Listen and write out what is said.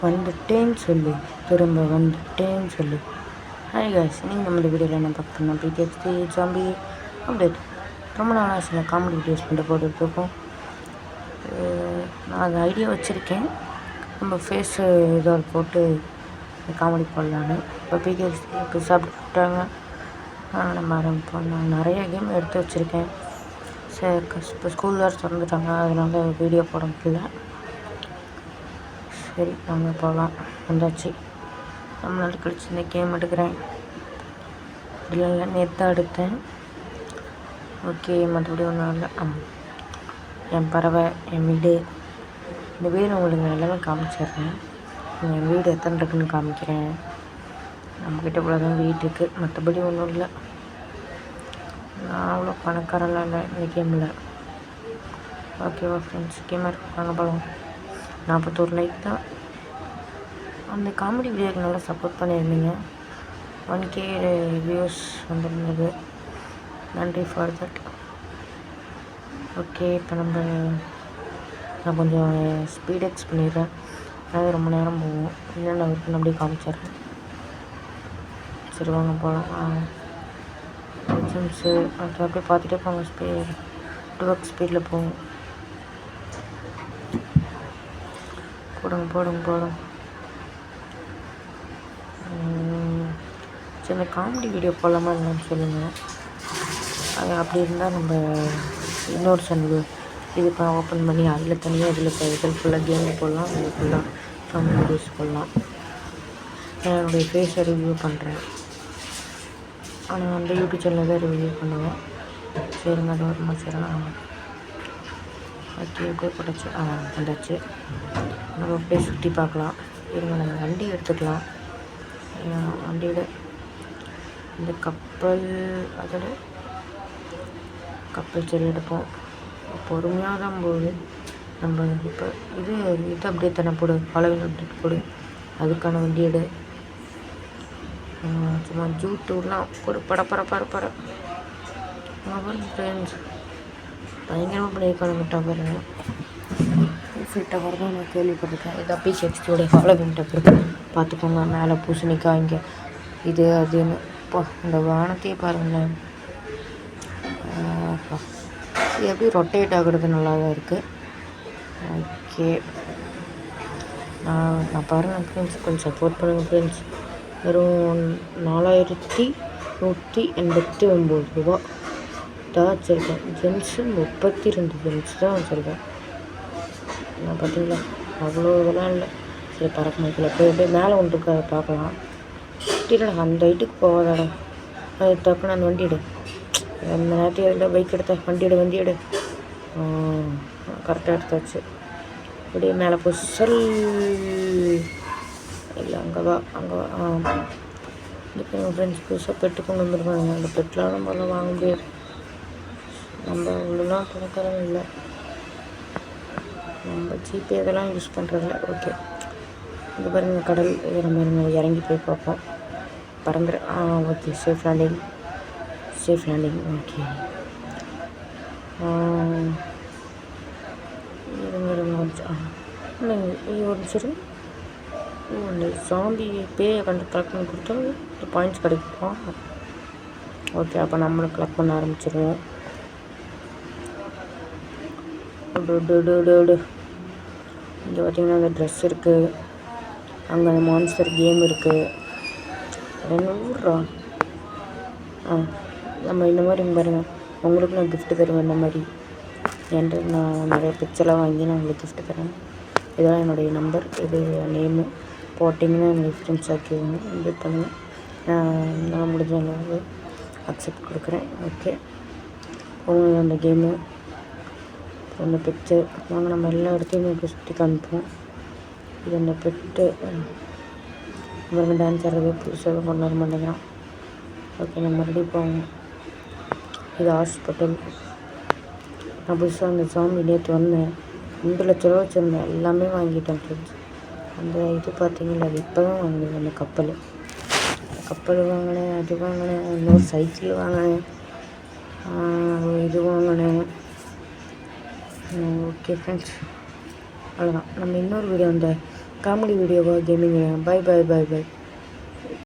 வந்துட்டேன்னு சொல்லு, திரும்ப வந்துட்டேன்னு சொல்லு. ஹாய் காய்ஸ், நீங்கள் நம்ம இந்த வீடியோவில் என்ன பார்க்க பண்ணோம் பிகேஎஸ்டி ஜாம்பி அப்டேட். ரொம்ப நாள் ஆச்சுல காமெடி வீடியோஸ் மட்டும் போட்டுட்ருக்கோம். நான் அந்த ஐடியா வச்சுருக்கேன், நம்ம ஃபேஸ் இதாக போட்டு காமெடி போடலான்னு. இப்போ பிகேஎஸ்டி இப்போ சாப்பிட்டாங்க, நம்ம ஆரம்பிப்போம். நான் நிறைய கேம் எடுத்து வச்சுருக்கேன். சரி, இப்போ ஸ்கூல் வேறு திறந்துட்டாங்க, அதனால வீடியோ போட முடியல. சரி, நாங்கள் போகலாம். வந்தாச்சு. ரொம்ப நாள் கழிச்சு இந்த கேம் எடுக்கிறேன். இல்லை நேற்று தான் எடுத்தேன். ஓகே, மற்றபடி ஒன்றும் இல்லை. என் பறவை, என் வீடு, இந்த வீடு உங்களுக்கு எல்லாமே காமிச்சிடுறேன். என் வீடு எத்தனை இருக்குன்னு காமிக்கிறேன். நம்மக்கிட்ட இவ்வளோ தான் வீடு இருக்குது, மற்றபடி ஒன்றும் இல்லை. நான் அவ்வளோ பணக்காரெல்லாம் இல்லை இந்த கேமில். ஓகேவா ஃப்ரெண்ட்ஸ், கேமர் வாங்க போகலாம். 41 லைக் தான். அந்த காமெடி வீடியோக்கு நல்லா சப்போர்ட் பண்ணியிருந்தீங்க. 1K வியூஸ் வந்துருந்தது. நன்றி ஃபார் தட். ஓகே, இப்போ நான் கொஞ்சம் ஸ்பீட் எக்ஸ் பண்ணிடுறேன். அதாவது ரொம்ப நேரம் போகும். இல்லைன்னா அவருக்கு அப்படியே காமிச்சிடுறேன். சரி வாங்க போகலாம். எக்ஸாம்ஸு அது அப்படியே பார்த்துட்டே போங்க. 2x ஸ்பீடில் போகும். போடுங்க. சரி, இந்த காமெடி வீடியோ போடலாமா இல்லைன்னு சொல்லுங்கள். அது அப்படி இருந்தால் நம்ம இன்னொரு சேனல் இது இப்போ ஓப்பன் பண்ணி அதில் தனியாக இதில் ஃபுல்லாக கேம் போடலாம், அதில் ஃபுல்லாக காமெடி வீடியோஸ் போடலாம். என்னுடைய ஃபேஸை ரிவ்யூ பண்ணுறேன். ஆனால் அந்த யூடியூப் சேனலில் தான் ரிவ்யூ பண்ணுவேன். சரிங்க, அது வருமா? சரி, ஓகே அப்படியே போட்டாச்சு. வந்தாச்சு. நம்ம அப்படியே சுற்றி பார்க்கலாம். இருங்க, நம்ம வண்டி எடுத்துக்கலாம். வண்டியோட இந்த கப்பல், அதோட கப்பல் சரி எடுப்போம். பொறுமையாக தான் போகுது. நம்ம இப்போ இது அப்படியே தானே போடு, பழவின் அப்டேட் போடு. அதுக்கான வண்டி எடு. சும்மா ஜூட்டூர்லாம் ஒரு பட பாருங்க ஃப்ரெண்ட்ஸ், பயங்கரமாக பண்ணியிருக்கானுங்க டவர். ஃபுல் டவர் தான் நான் கேள்விப்பட்டிருக்கேன். இது பிகேஎஸ்டியோடைய ஹாலோவின் டவர் பார்த்துக்கோங்க. மேலே பூசணிக்காய், இங்கே இது அதுன்னு. இப்போ இந்த வானத்தையே பாருங்களேன். இது எப்படி ரொட்டேட் ஆகுறது நல்லா தான் இருக்குது. ஓகே, நான் பாருங்கள் ஃப்ரெண்ட்ஸ், கொஞ்சம் சப்போர்ட் பண்ணுங்கள் ஃப்ரெண்ட்ஸ். வெறும் 4189 ரூபா தான் வச்சுருக்கேன். ஜென்ஸு 32 ஜென்ஸ் தான் வச்சுருக்கேன். நான் பார்த்தீங்களா, அவ்வளோ இதெல்லாம் இல்லை. சரி, பறக்க முடியல. போய் அப்படியே மேலே ஒன்று இருக்க பார்க்கலாம். இல்லை, அந்த ஹைட்டுக்கு போகாதாடா. அது டக்குன்னு அந்த வண்டி எடு. அந்த நேரத்தில் எதில் பைக் எடுத்த வண்டி எடு. கரெக்டாக எடுத்தாச்சு. அப்படியே மேலே போய் இல்லை, அங்கே வா. இப்போ எங்கள் ஃப்ரெண்ட்ஸ் புதுசாக பெட்டு கொண்டு வந்துருக்காங்க. அந்த பெட்டெலாம் நம்மளாம் வாங்க முடியாது. நம்ம அவ்வளோலாம் பணக்காரங்க இல்லை. நம்ம ஜிபே இதெல்லாம் யூஸ் பண்ணுறதில்ல. ஓகே, இங்கே பாருங்கள் கடல். இது நம்ம இறங்கி போய் பார்ப்போம். பறந்துரு. Okay, safe landing. ஓகே, இருங்க ஒரு சரி. இந்த சாம்பி பேயை கலெக்ட் பண்ணி கொடுத்தா இந்த பாயிண்ட்ஸ் கிடைக்கும். ஓகே, அப்போ நம்மளும் கலெக்ட் பண்ண ஆரம்பிச்சிடுவோம். இங்கே பார்த்திங்கன்னா அந்த ட்ரெஸ் இருக்குது. அங்கே அந்த மான்ஸ்டர் கேம் இருக்குது. என்ன ஊர்றா? நம்ம இந்த மாதிரி பாருங்கள், உங்களுக்கு நான் கிஃப்ட்டு தருவேன். இந்த மாதிரி என்கிட்ட நான் நிறைய பிக்சர்லாம் வாங்கி நான் உங்களுக்கு கிஃப்ட்டு தரேன். இதெல்லாம் என்னுடைய நம்பர், இது நேமு போட்டிங்கன்னா என்னுடைய ஃப்ரெண்ட்ஸ் ஆக்கிடுவாங்க. இன்வைட் பண்ணுங்கள். நான் முடிஞ்ச அளவு அக்செப்ட் கொடுக்குறேன். ஓகே, உங்களுக்கு அந்த கேமு, அந்த பிக்சர் வாங்க. நம்ம எல்லா இடத்தையும் இப்போ சுற்றி காமிப்போம். இது அந்த பெட்டு இவங்க டான்ஸ் ஆடுறது புதுசாக கொண்டு வர மாட்டேங்கிறான். ஓகே, நம்ம மறுபடியும் போவோம். இது ஹாஸ்பிட்டல். நான் புதுசாக அந்த சாமி நேற்று வந்தேன். 2 லட்ச ரூபா வச்சுருந்தேன். எல்லாமே வாங்கிட்டேன் ஃப்ரெண்ட்ஸ். அந்த இது பார்த்தீங்களா, அது இப்போ தான் வாங்கினேன். அந்த கப்பல் வாங்கினேன், அது வாங்கினேன், இன்னொரு சைக்கிள் வாங்கினேன், இது வாங்கினேன். ஓகே ஃப்ரெண்ட்ஸ், அவ்வளோதான். நம்ம இன்னொரு வீடியோ அந்த காமெடி வீடியோவா gaming. Bye bye bye by.